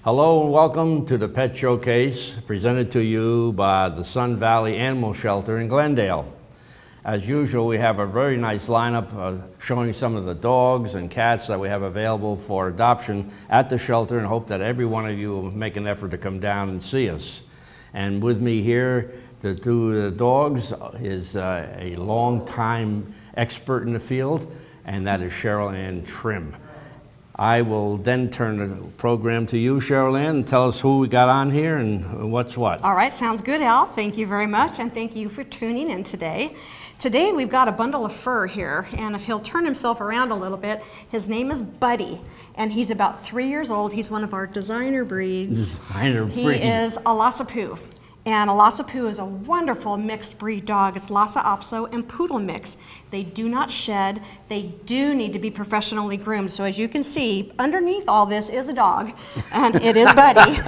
Hello and welcome to the Pet Showcase, presented to you by the Sun Valley Animal Shelter in Glendale. As usual, we have a very nice lineup showing some of the dogs and cats that we have available for adoption at the shelter, and hope that every one of you will make an effort to come down and see us. And with me here to do the dogs is a long-time expert in the field, and that is Cheryl Ann Trim. I will then turn the program to you, Cheryl Ann, and tell us who we got on here and what's what. All right, sounds good, Al. Thank you very much, and thank you for tuning in today. Today we've got a bundle of fur here, and if he'll turn himself around a little bit, his name is Buddy, and he's about 3 years old. He's one of our designer breeds. He is a Lhasa Poo. And a Lhasa Poo is a wonderful mixed breed dog. It's Lhasa Apso and Poodle mix. They do not shed. They do need to be professionally groomed. So as you can see, underneath all this is a dog, and it is Buddy.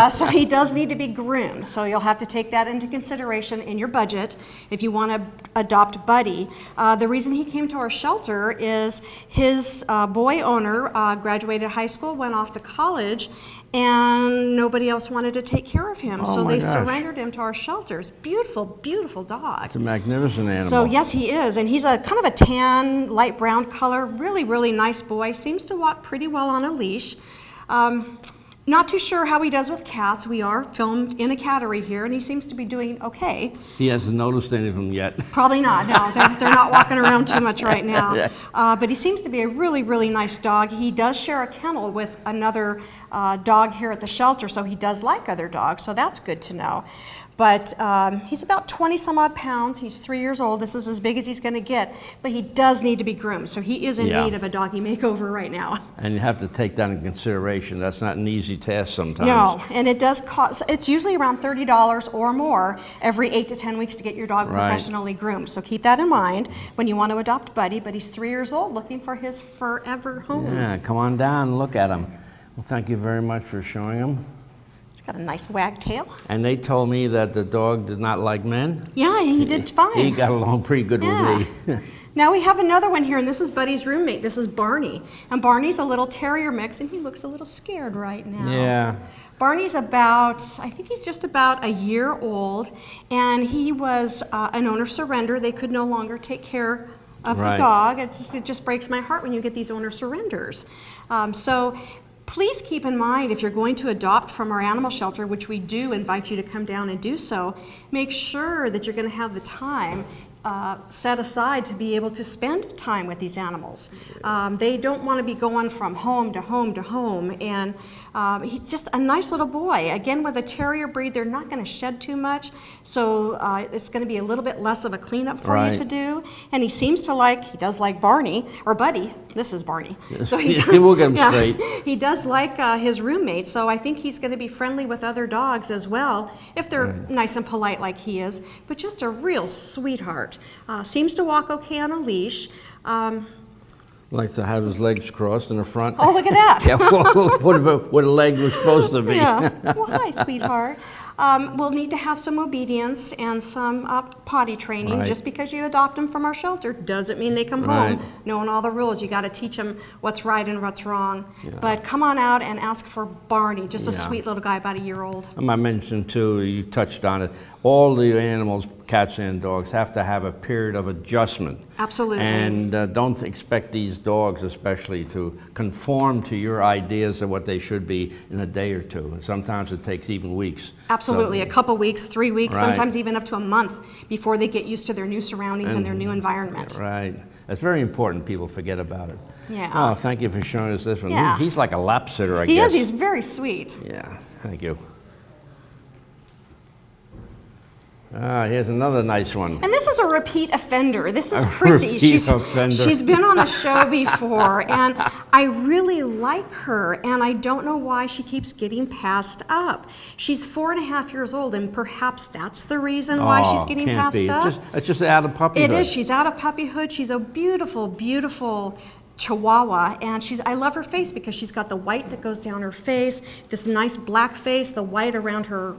So he does need to be groomed. So you'll have to take that into consideration in your budget if you want to adopt Buddy. The reason he came to our shelter is his boy owner graduated high school, went off to college, and nobody else wanted to take care of him. So they surrendered him to our shelters. Beautiful, beautiful dog. It's a magnificent animal. So yes, he is. And he's a kind of a tan, light brown color, really, really nice boy. Seems to walk pretty well on a leash. Not too sure how he does with cats. We are filmed in a cattery here, and he seems to be doing okay. He hasn't noticed any of them yet. Probably not, no. They're not walking around too much right now. But he seems to be a really, really nice dog. He does share a kennel with another dog here at the shelter, so he does like other dogs, so that's good to know. But he's about 20 some odd pounds. He's 3 years old. This is as big as he's going to get. But he does need to be groomed. So he is in need of a doggy makeover right now. And you have to take that into consideration. That's not an easy task sometimes. No, and it does cost, it's usually around $30 or more every 8 to 10 weeks to get your dog professionally groomed. So keep that in mind when you want to adopt Buddy. But he's 3 years old looking for his forever home. Yeah, come on down and look at him. Well, thank you very much for showing him. Got a nice wagtail. And they told me that the dog did not like men. Yeah, he did fine. He got along pretty good with me. Now we have another one here, and this is Buddy's roommate. This is Barney. And Barney's a little terrier mix, and he looks a little scared right now. Yeah. Barney's about, I think he's just about a year old, and he was an owner surrender. They could no longer take care of the dog. It just breaks my heart when you get these owner surrenders. So please keep in mind, if you're going to adopt from our animal shelter, which we do invite you to come down and do so, make sure that you're going to have the time set aside to be able to spend time with these animals. They don't want to be going from home to home to home, and he's just a nice little boy. Again, with a terrier breed, they're not going to shed too much, so it's going to be a little bit less of a cleanup for you to do. And he seems to like, he does like Barney, or Buddy. This is Barney. So he does, we'll get him straight. He does like his roommate, so I think he's going to be friendly with other dogs as well, if they're nice and polite like he is, but just a real sweetheart. Seems to walk okay on a leash. Likes to have his legs crossed in the front. Oh, look at that. Yeah, what a leg was supposed to be. Yeah. Well, hi, sweetheart. We'll need to have some obedience and some potty training. Just because you adopt them from our shelter doesn't mean they come home knowing all the rules. You got to teach them what's right and what's wrong. But come on out and ask for Barney, just a sweet little guy, about a year old. I mentioned too, you touched on it, all the animals, cats and dogs, have to have a period of adjustment. Absolutely. And don't expect these dogs especially to conform to your ideas of what they should be in a day or two. And sometimes it takes even weeks. Absolutely, so, a couple weeks, 3 weeks, sometimes even up to a month before they get used to their new surroundings and their new environment. Right. That's very important. People forget about it. Yeah. Oh, thank you for showing us this one. Yeah. He's like a lap sitter, I guess. He is. He's very sweet. Yeah. Thank you. Here's another nice one. And this is a repeat offender. This is Chrissy. She's been on a show before, and I really like her, and I don't know why she keeps getting passed up. She's 4.5 years old, and perhaps that's the reason why she's getting passed up. It's just out of puppyhood. It is. She's out of puppyhood. She's a beautiful, beautiful Chihuahua, and I love her face because she's got the white that goes down her face, this nice black face, the white around her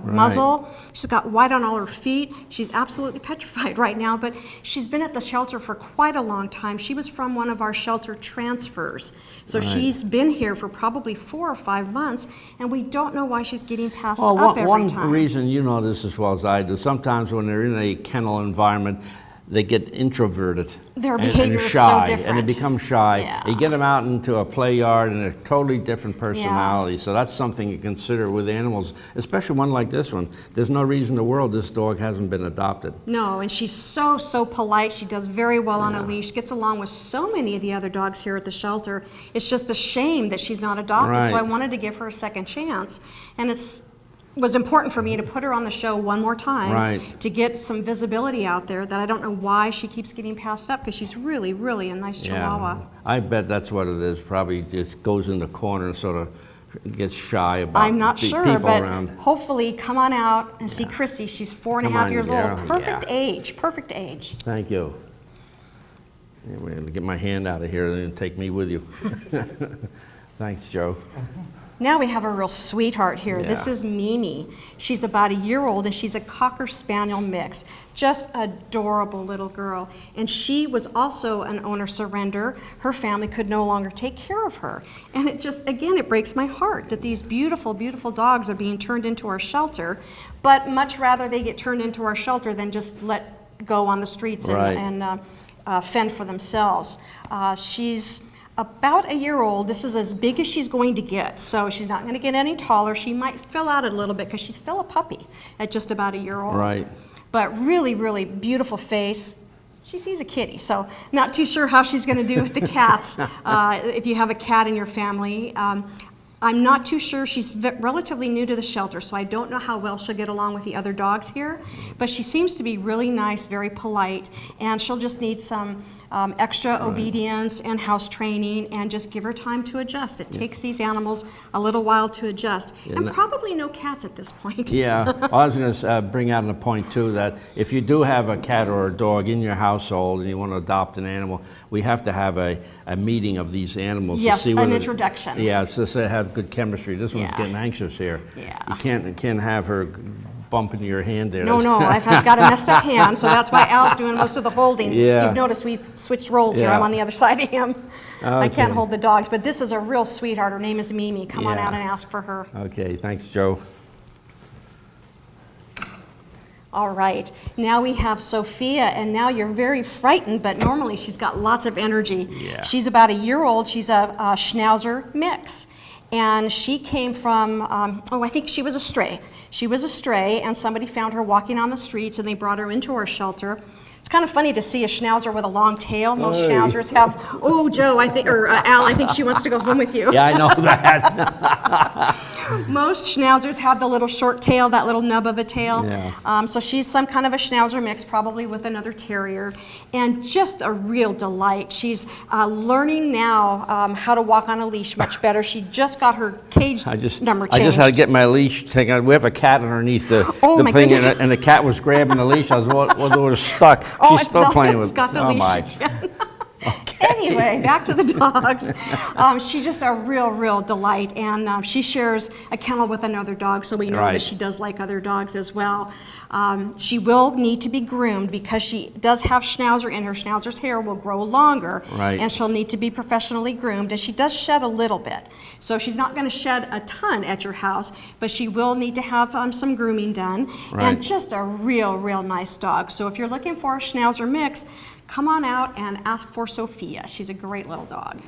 muzzle. She's got white on all her feet. She's absolutely petrified right now, but she's been at the shelter for quite a long time. She was from one of our shelter transfers, so she's been here for probably 4 or 5 months, and we don't know why she's getting passed up every time. One reason, you know this as well as I do, sometimes when they're in a kennel environment, they get introverted. Their behavior and is shy, so different. and they become shy. Yeah. You get them out into a play yard and they're totally different personalities. So that's something you consider with animals, especially one like this one. There's no reason in the world this dog hasn't been adopted. No, and she's so polite. She does very well on a leash, gets along with so many of the other dogs here at the shelter. It's just a shame that she's not adopted, so I wanted to give her a second chance. And it was important for me to put her on the show one more time to get some visibility out there, that I don't know why she keeps getting passed up, because she's really, really a nice Chihuahua. I bet that's what it is. Probably just goes in the corner and sort of gets shy about I'm not sure, people but around. Hopefully come on out and see Chrissy. She's 4.5 years old. Perfect age, perfect age. Thank you. Yeah, we're going to get my hand out of here and take me with you. Thanks, Joe. Now we have a real sweetheart here. Yeah. This is Mimi. She's about 1 year old, and she's a Cocker Spaniel mix. Just adorable little girl. And she was also an owner surrender. Her family could no longer take care of her. And it just, again, it breaks my heart that these beautiful, beautiful dogs are being turned into our shelter, but much rather they get turned into our shelter than just let go on the streets and fend for themselves. She's about 1 year old. This is as big as she's going to get, so she's not going to get any taller. She might fill out a little bit because she's still a puppy at just about 1 year old. Right. But really, really beautiful face. She sees a kitty, so not too sure how she's going to do with the cats. If you have a cat in your family, I'm not too sure. She's relatively new to the shelter, so I don't know how well she'll get along with the other dogs here. But she seems to be really nice, very polite, and she'll just need some extra obedience and house training, and just give her time to adjust. It takes these animals a little while to adjust, and probably no cats at this point. Yeah, I was going to bring out a point too, that if you do have a cat or a dog in your household and you want to adopt an animal, we have to have a meeting of these animals to see an introduction. Yeah, so they have good chemistry. This one's getting anxious here. Yeah. You can't have her bump into your hand there. No, I've got a messed up hand, so that's why Al's doing most of the holding. Yeah. You've noticed we've switched roles here. I'm on the other side of him. Okay. I can't hold the dogs, but this is a real sweetheart. Her name is Mimi. Come on out and ask for her. Okay, thanks, Joe. All right, now we have Sophia, and now you're very frightened, but normally she's got lots of energy. Yeah. She's about 1 year old. She's a Schnauzer mix. And she came from, I think she was a stray. She was a stray, and somebody found her walking on the streets, and they brought her into our shelter. It's kind of funny to see a Schnauzer with a long tail. Most Schnauzers have, Joe, I think, or Al, I think she wants to go home with you. Yeah, I know that. Most Schnauzers have the little short tail, that little nub of a tail. Yeah. So she's some kind of a Schnauzer mix, probably with another terrier, and just a real delight. She's learning now how to walk on a leash much better. She just got her cage number changed. I just had to get my leash taken. We have a cat underneath the thing, and the cat was grabbing the leash. I was stuck. She's still playing with. Got the leash again. Okay. Anyway, back to the dogs. She's just a real delight, and she shares a kennel with another dog, so we know that she does like other dogs as well. She will need to be groomed because she does have Schnauzer, and her Schnauzer's hair will grow longer, and she'll need to be professionally groomed, and she does shed a little bit. So she's not going to shed a ton at your house, but she will need to have some grooming done, and just a real nice dog. So if you're looking for a Schnauzer mix, come on out and ask for Sophia. She's a great little dog.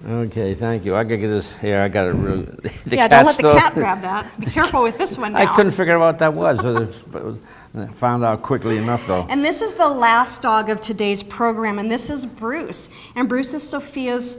Okay, thank you. I gotta get this here. I got it really. Don't let the cat grab that. Be careful with this one now. I couldn't figure out what that was. Found out quickly enough, though. And this is the last dog of today's program, and this is Bruce. And Bruce is Sophia's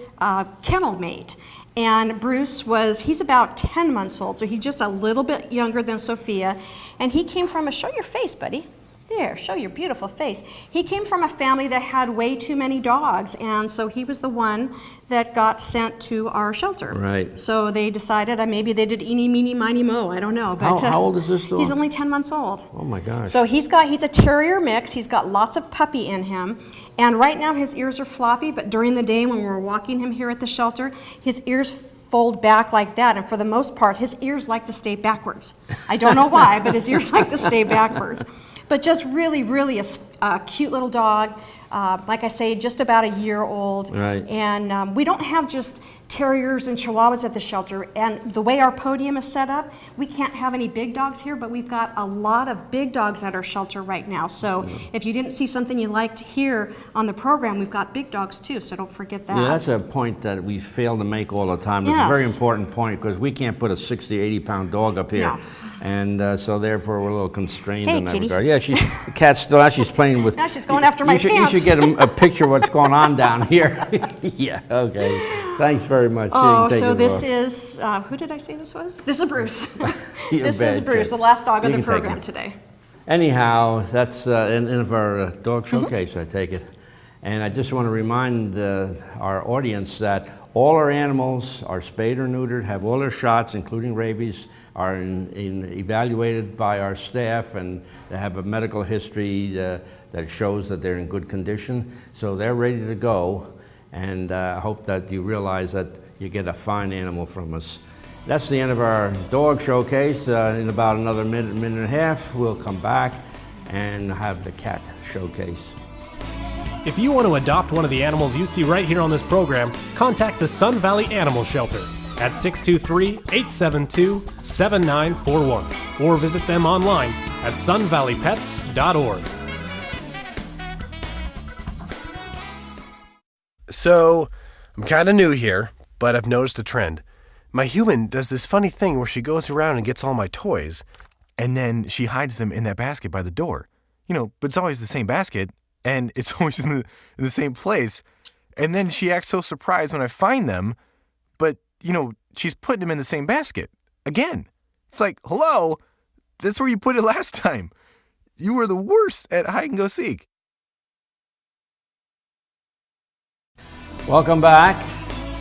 kennel mate. And Bruce he's about 10 months old, so he's just a little bit younger than Sophia. And he came from show your face, buddy. There, show your beautiful face. He came from a family that had way too many dogs, and so he was the one that got sent to our shelter. Right. So they decided, maybe they did eeny, meeny, miny, mo, I don't know. But, How old is this dog? He's only 10 months old. Oh my gosh. So he's a terrier mix. He's got lots of puppy in him. And right now his ears are floppy, but during the day when we're walking him here at the shelter, his ears fold back like that, and for the most part, his ears like to stay backwards. I don't know why, but his ears like to stay backwards. But just really, really a cute little dog. Like I say, just about a year old. Right. And we don't have just terriers and chihuahuas at the shelter. And the way our podium is set up, we can't have any big dogs here, but we've got a lot of big dogs at our shelter right now. So if you didn't see something you liked here on the program, we've got big dogs too, so don't forget that. Yeah, that's a point that we fail to make all the time. It's Yes. a very important point because we can't put a 60, 80-pound dog up here. No. And so therefore we're a little constrained Hey, in that kitty. regard. Yeah, the cat's still out. She's playing with... Now she's going after my You pants. should get a picture of what's going on down here. Yeah, okay. Thanks very much. Oh, You can take so it this off. is, who did I say this was? This is Bruce. You're This is bad, Bruce, Jay. the last dog You of the can take program him. today. Anyhow, that's end of our dog showcase, I take it. And I just want to remind our audience that all our animals are spayed or neutered, have all their shots, including rabies, are evaluated by our staff, and they have a medical history that shows that they're in good condition. So they're ready to go, and I hope that you realize that you get a fine animal from us. That's the end of our dog showcase. In about another minute and a half, we'll come back and have the cat showcase. If you want to adopt one of the animals you see right here on this program, contact the Sun Valley Animal Shelter at 623-872-7941 or visit them online at sunvalleypets.org. So, I'm kind of new here, but I've noticed a trend. My human does this funny thing where she goes around and gets all my toys, and then she hides them in that basket by the door. But it's always the same basket, and it's always in the same place. And then she acts so surprised when I find them, but, she's putting them in the same basket. Again. It's like, hello, that's where you put it last time. You were the worst at hide and go seek. Welcome back.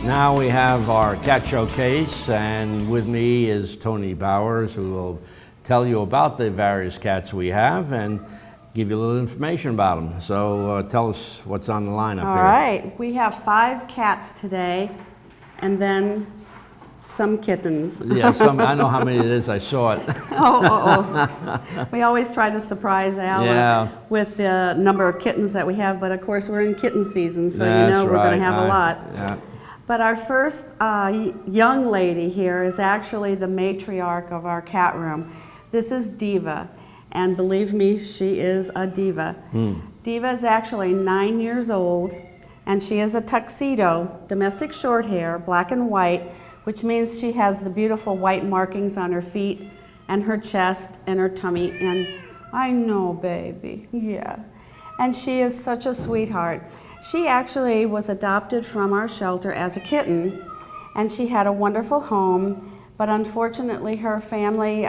Now we have our cat showcase, and with me is Tony Bowers, who will tell you about the various cats we have and give you a little information about them. So tell us what's on the lineup All here. right, we have 5 cats today, and then some kittens. Yeah, I know how many it is. I saw it. We always try to surprise Al Yeah. with the number of kittens that we have, but of course we're in kitten season, so That's we're going right. to have a lot. Yeah. But our first young lady here is actually the matriarch of our cat room. This is Diva, and believe me, she is a diva. Diva is actually 9 years old, and she is a tuxedo, domestic short hair, black and white, which means she has the beautiful white markings on her feet and her chest and her tummy, and I know, baby, yeah. And she is such a sweetheart. She actually was adopted from our shelter as a kitten, and she had a wonderful home, but unfortunately her family,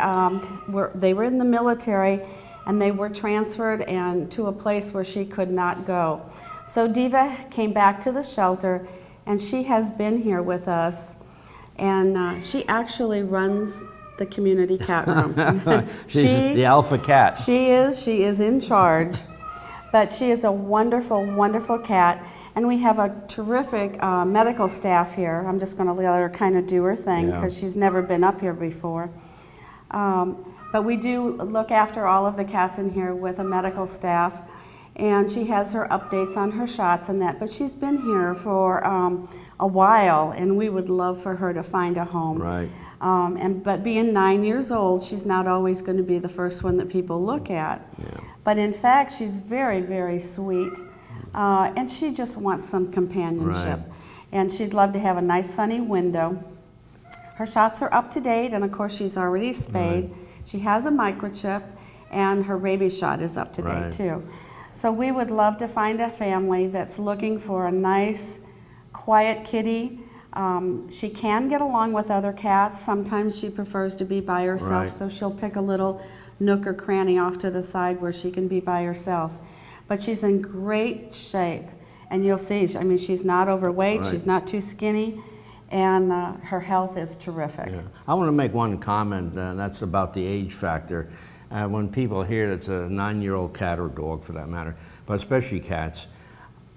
they were in the military, and they were transferred to a place where she could not go. So Diva came back to the shelter, and she has been here with us, and she actually runs the community cat room. She's the alpha cat. She is in charge. But she is a wonderful, wonderful cat, and we have a terrific medical staff here. I'm just going to let her kind of do her thing because she's never been up here before. But we do look after all of the cats in here with a medical staff, and she has her updates on her shots and that. But she's been here for a while, and we would love for her to find a home. Right. But being 9 years old, she's not always going to be the first one that people look at. Yeah. But in fact, she's very, very sweet, and she just wants some companionship. Right. And she'd love to have a nice sunny window. Her shots are up to date, and of course she's already spayed. Right. She has a microchip, and her rabies shot is up to date Right. too. So we would love to find a family that's looking for a nice, quiet kitty. She can get along with other cats. Sometimes she prefers to be by herself, Right. so she'll pick a little nook or cranny off to the side where she can be by herself. But she's in great shape, and you'll see, I mean, she's not overweight, Right. she's not too skinny, and her health is terrific. Yeah. I want to make one comment, and that's about the age factor. When people hear it's a 9-year-old cat or dog, for that matter, but especially cats,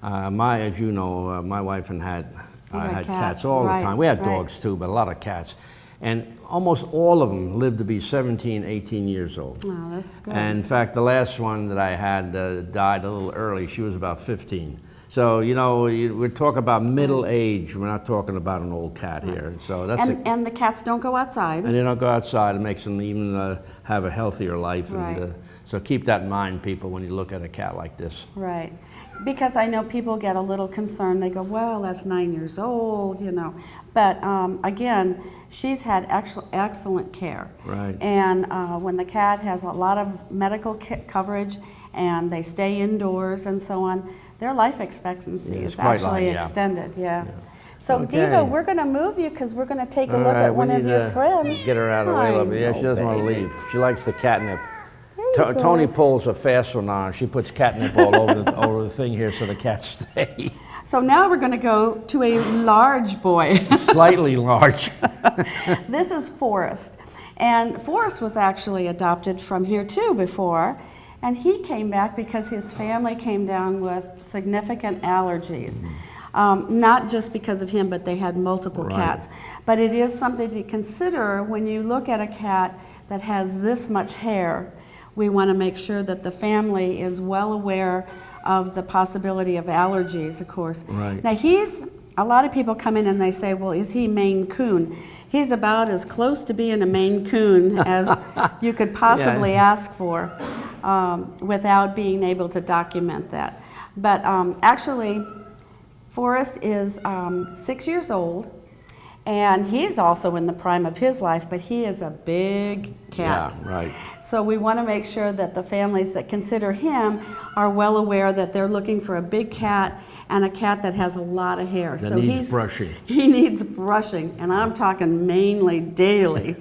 as you know, my wife and had cats all right, the time. We had right. dogs too, but a lot of cats. And almost all of them lived to be 17, 18 years old. Oh, that's good. And in fact, the last one that I had died a little early. She was about 15. So, you know, we're talking about middle age. We're not talking about an old cat here. So that's and the cats don't go outside. and they don't go outside. It makes them even have a healthier life. Right. And, so keep that in mind, people, when you look at a cat like this. Right. Because I know people get a little concerned. They go, well, that's 9 years old, you know. But again, she's had excellent care. Right. And when the cat has a lot of medical coverage and they stay indoors and so on, their life expectancy Yeah, it's is quite actually long, yeah. extended. Yeah. So Okay. Diva, we're going to move you because we're going to take a All look right, at we one of need your to friends. Get her out of the way a little bit. Yeah, she doesn't want to leave. She likes the catnip. Tony pulls a fast one on. She puts catnip all over the thing here so the cats stay. So now we're going to go to a large boy. Slightly large. This is Forrest. And Forrest was actually adopted from here too before. And he came back because his family came down with significant allergies. Not just because of him, but they had multiple Right. cats. But it is something to consider when you look at a cat that has this much hair. We want to make sure that the family is well aware of the possibility of allergies, of course. Right. Now a lot of people come in and they say, well, is he Maine Coon? He's about as close to being a Maine Coon as you could possibly ask for without being able to document that. But actually, Forrest is 6 years old, and he's also in the prime of his life, but he is a big cat. Yeah, right. So we want to make sure that the families that consider him are well aware that they're looking for a big cat and a cat that has a lot of hair. That needs brushing. He needs brushing, and I'm talking mainly daily,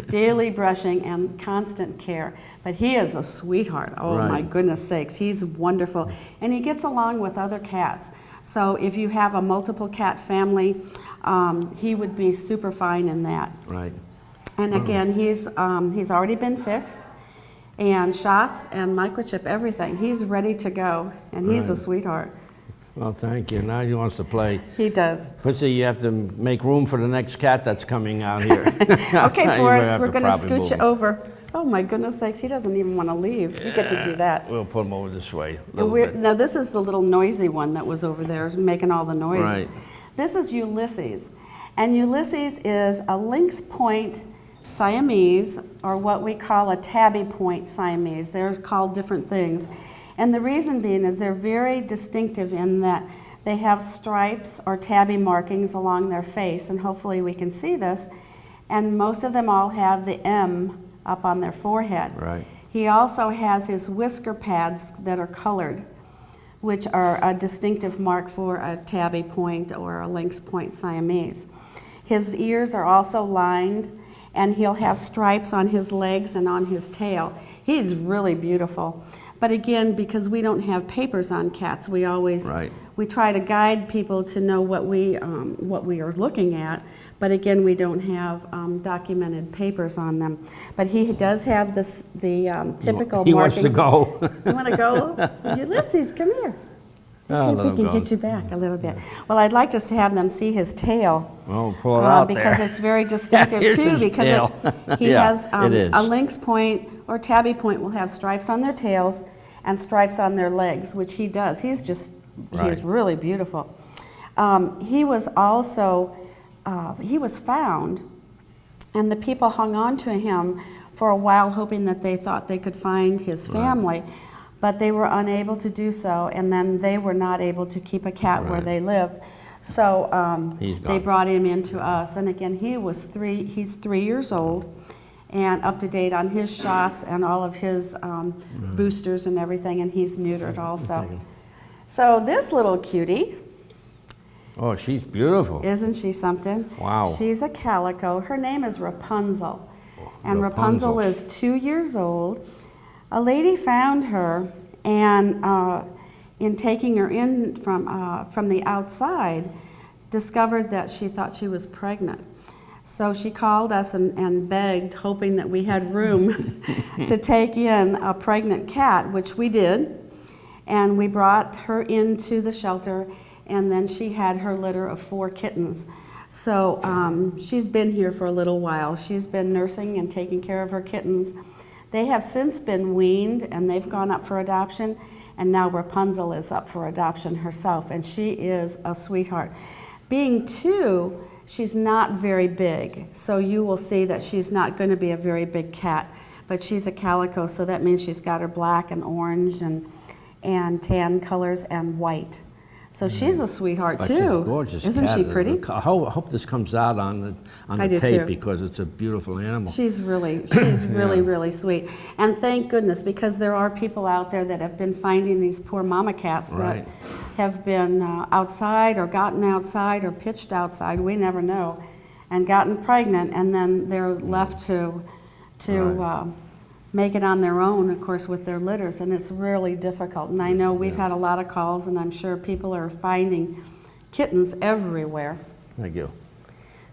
daily brushing and constant care. But he is a sweetheart. Oh Right. my goodness sakes, he's wonderful, and he gets along with other cats. So if you have a multiple cat family, he would be super fine in that. Right. And again, he's already been fixed, and shots and microchip, everything. He's ready to go, and he's a Right. sweetheart. Well, thank you. Now he wants to play. He does. Chrissy, you have to make room for the next cat that's coming out here. Okay, You Forrest, have we're to going to probably scoot move you him. over. Oh my goodness sakes, he doesn't even want to leave. You get to do that. We'll put him over this way a little bit. Now this is the little noisy one that was over there making all the noise. Right. This is Ulysses. And Ulysses is a lynx point Siamese, or what we call a tabby point Siamese. They're called different things. And the reason being is they're very distinctive in that they have stripes or tabby markings along their face, and hopefully we can see this. And most of them all have the M up on their forehead. Right. He also has his whisker pads that are colored, which are a distinctive mark for a tabby point or a lynx point Siamese. His ears are also lined, and he'll have stripes on his legs and on his tail. He's really beautiful. But again, because we don't have papers on cats, we always Right. we try to guide people to know what we are looking at. But again, we don't have documented papers on them. But he does have the typical He markings. wants to go. You want to go? Ulysses, come here. Let's see if let we him can go. get you back a little bit. Well, I'd like to have them see his tail. Oh, pull it out Because there. it's very distinctive Here's too, his because tail. he Yeah, has it is. a lynx point or tabby point will have stripes on their tails and stripes on their legs, which he does. He's Right. really beautiful. He was also, he was found, and the people hung on to him for a while, hoping that they thought they could find his family. But they were unable to do so, and then they were not able to keep a cat where Right. they lived. So He's they gone. brought him into us, and again, he's 3 years old, and up to date on his shots and all of his boosters and everything, and he's neutered also. So this little cutie, Oh, she's beautiful. isn't she something? Wow. She's a calico. Her name is Rapunzel. And Rapunzel is 2 years old. A lady found her, and in taking her in from the outside, discovered that she thought she was pregnant. So she called us and begged, hoping that we had room to take in a pregnant cat, which we did. And we brought her into the shelter, and then she had her litter of 4 kittens. So she's been here for a little while. She's been nursing and taking care of her kittens. They have since been weaned, and they've gone up for adoption, and now Rapunzel is up for adoption herself, and she is a sweetheart. Being 2, she's not very big, so you will see that she's not going to be a very big cat, but she's a calico, so that means she's got her black and orange and tan colors and white. So she's a sweetheart too. She's a gorgeous Isn't cat. she pretty? I hope this comes out on the tape because it's a beautiful animal. She's really sweet. And thank goodness, because there are people out there that have been finding these poor mama cats that have been outside or gotten outside or pitched outside, we never know, and gotten pregnant, and then they're left to make it on their own, of course, with their litters, and it's really difficult. And I know we've had a lot of calls, and I'm sure people are finding kittens everywhere. Thank you.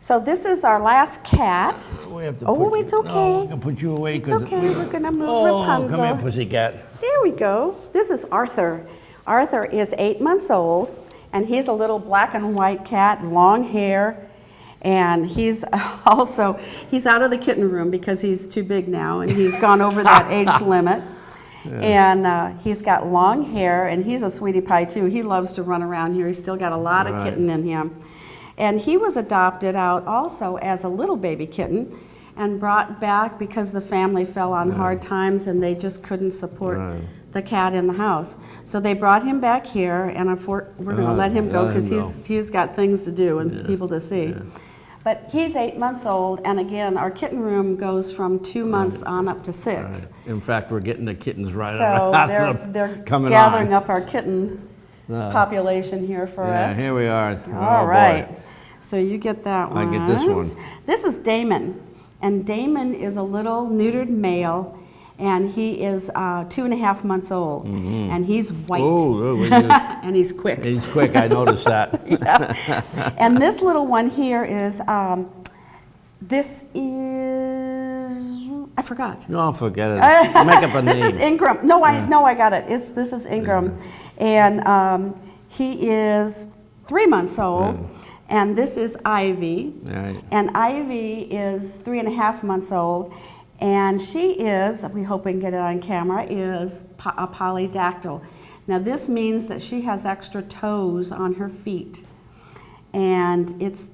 So this is our last cat. We have to It's okay. No, I'm gonna put you away. It's okay. We're gonna move Rapunzel. Come here, pussycat. There we go. This is Arthur. Arthur is 8 months old, and he's a little black and white cat, long hair. And he's out of the kitten room because he's too big now, and he's gone over that age limit. Yeah. And he's got long hair, and he's a sweetie pie too. He loves to run around here. He's still got a lot of kitten in him. And he was adopted out also as a little baby kitten and brought back because the family fell on hard times and they just couldn't support the cat in the house. So they brought him back here, and we're going to let him go because he's got things to do and people to see. Yeah. But he's 8 months old, and again, our kitten room goes from 2 months on up to 6. Right. In fact, we're getting the kittens right So they're gathering up our kitten population here for us. Yeah, here we are. All right. Boy. So you get that one. I get this one. This is Damon, and Damon is a little neutered male, and he is 2.5 months old, and he's white, and he's quick. He's quick, I noticed that. Yeah. And this little one here is, this is, I forgot. No, forget it. Make up a name. This is Ingram. No, I got it. This is Ingram, and he is 3 months old. And this is Ivy, and Ivy is 3.5 months old. And she is, we hope we can get it on camera, is a polydactyl. Now this means that she has extra toes on her feet. And it's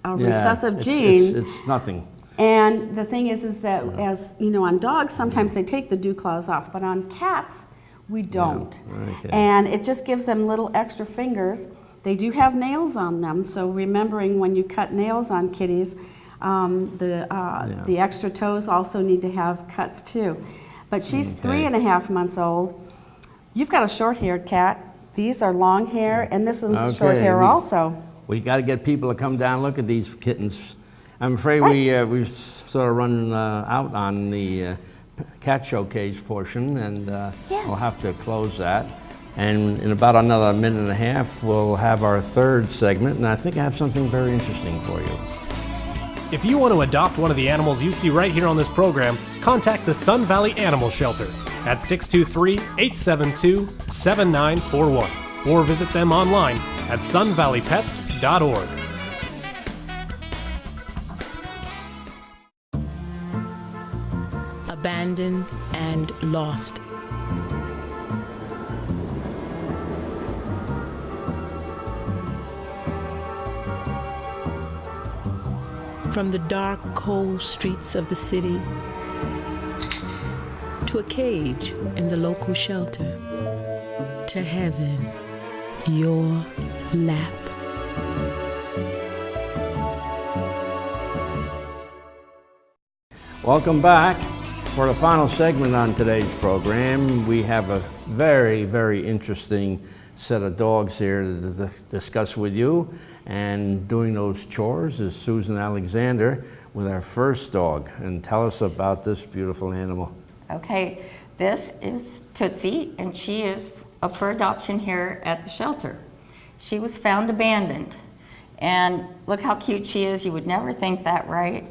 a recessive gene. It's nothing. And the thing is that, as you know, on dogs, sometimes they take the dew claws off, but on cats, we don't. Yeah. Okay. And it just gives them little extra fingers. They do have nails on them, so remembering when you cut nails on kitties, the extra toes also need to have cuts too. But she's 3.5 months old. You've got a short-haired cat. These are long hair, and this is short hair also. We got to get people to come down and look at these kittens. I'm afraid we've sort of run out on the cat showcase portion, and we'll have to close that. And in about another minute and a half, we'll have our third segment, and I think I have something very interesting for you. If you want to adopt one of the animals you see right here on this program, contact the Sun Valley Animal Shelter at 623-872-7941 or visit them online at sunvalleypets.org. Abandoned and lost. From the dark, cold streets of the city to a cage in the local shelter, to heaven, your lap. Welcome back. For the final segment on today's program, we have a very, very interesting set of dogs here to discuss with you. And doing those chores is Susan Alexander with our first dog. And tell us about this beautiful animal. Okay, this is Tootsie, and she is up for adoption here at the shelter. She was found abandoned, and look how cute she is. You would never think that, right?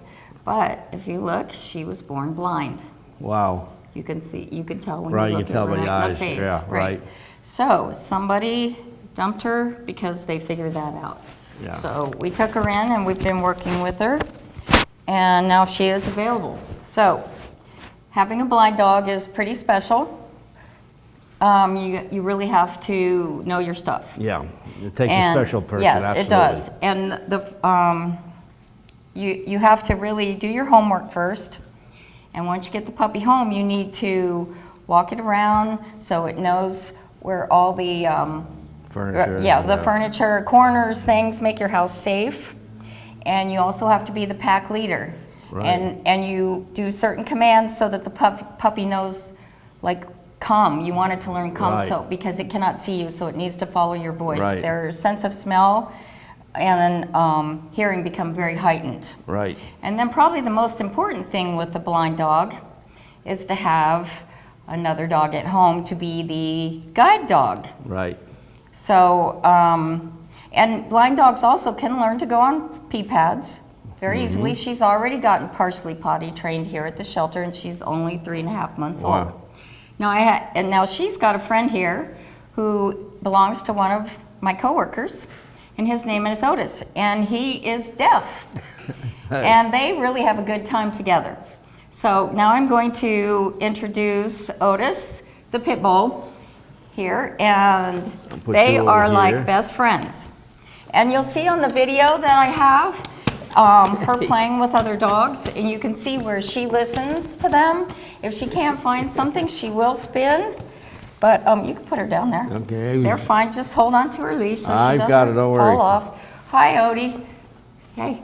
But if you look, she was born blind. Wow. You can see, you can tell when Right, you you look can tell at her by the right in eyes. the face. Yeah, right. So somebody dumped her because they figured that out. Yeah. So we took her in, and we've been working with her, and now she is available. So having a blind dog is pretty special. You really have to know your stuff. Yeah, it takes And- a special person, yeah, absolutely. it does. And you have to really do your homework first. And once you get the puppy home, you need to walk it around so it knows where all the Furniture. the furniture, corners, things, make your house safe. And you also have to be the pack leader. Right. And you do certain commands so that the puppy knows, like, come. You want it to learn come, Right. so because it cannot see you, so it needs to follow your voice. Right. Their sense of smell and hearing become very heightened. Right. And then probably the most important thing with a blind dog is to have another dog at home to be the guide dog. Right. So, and blind dogs also can learn to go on pee pads very easily. She's already gotten partially potty trained here at the shelter, and she's only 3.5 months Wow. old. Now now she's got a friend here who belongs to one of my coworkers, and his name is Otis, and he is deaf. And they really have a good time together. So now I'm going to introduce Otis, the pit bull, here, and put they you over are here. like best friends. And you'll see on the video that I have her playing with other dogs, and you can see where she listens to them. If she can't find something, she will spin. But you can put her down there. Okay. They're fine. Just hold on to her leash so she I've doesn't got it, don't worry. fall off. Hi, Odie. Hey.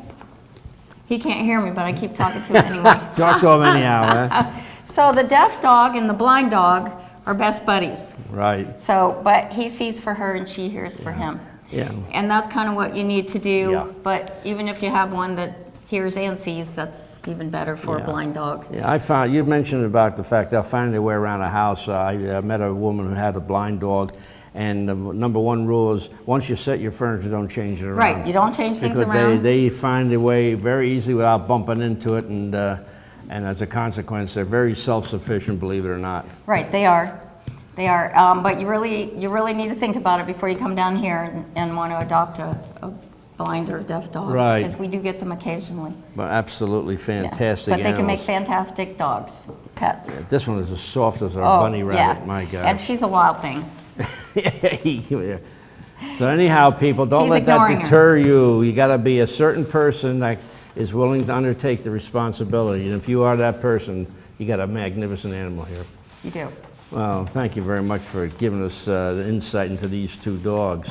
He can't hear me, but I keep talking to him anyway. Talk to him anyhow, huh? So the deaf dog and the blind dog are best buddies. Right. So, but he sees for her and she hears for him. Yeah. And that's kind of what you need to do. Yeah. But even if you have one that hears and sees, that's even better for Yeah. a blind dog. Yeah, I found, you mentioned about the fact they'll find their way around a house. I met a woman who had a blind dog, and the number one rule is once you set your furniture, don't change it around. Right, you don't change things Because around. they find their way very easily without bumping into it, and as a consequence, they're very self-sufficient, believe it or not. Right, they are. They are. But you really need to think about it before you come down here and want to adopt a blind or deaf dog. Right. Because we do get them occasionally. But absolutely Yeah. fantastic But they can make animals. fantastic dogs, pets. This one is as soft as our Oh, bunny rabbit, yeah. my God. And she's a wild thing. Yeah. So anyhow, people, don't He's let that ignoring her. deter you. You got to be a certain person that is willing to undertake the responsibility. And if you are that person, you got a magnificent animal here. You do. Well, thank you very much for giving us the insight into these two dogs.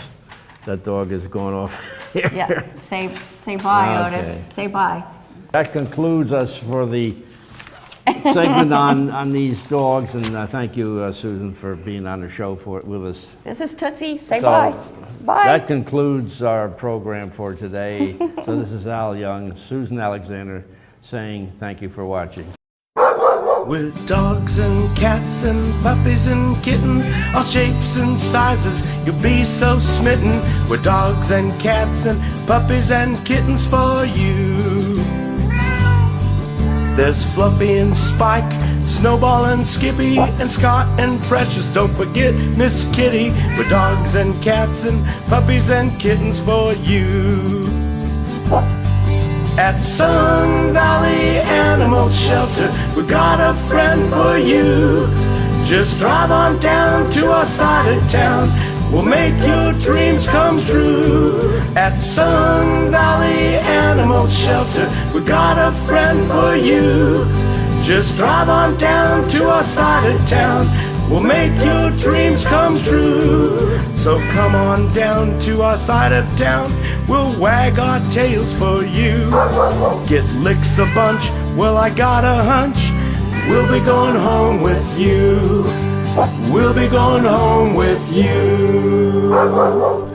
That dog is going off here. Yeah. Say bye, Okay. Otis. Say bye. That concludes us for the segment on these dogs, and thank you, Susan, for being on the show with us. This is Tootsie. Say So, bye. Bye. That concludes our program for today. So this is Al Young, Susan Alexander, saying thank you for watching. With dogs and cats and puppies and kittens, all shapes and sizes, you'll be so smitten. With dogs and cats and puppies and kittens for you. There's Fluffy and Spike, Snowball and Skippy, and Scott and Precious. Don't forget Miss Kitty. With dogs and cats and puppies and kittens for you. At Sun Valley Animal Shelter, we got a friend for you. Just drive on down to our side of town. We'll make your dreams come true. At Sun Valley Animal Shelter, we got a friend for you. Just drive on down to our side of town. We'll make your dreams come true. So come on down to our side of town. We'll wag our tails for you. Get licks a bunch, well I got a hunch we'll be going home with you. we'll be going home with you.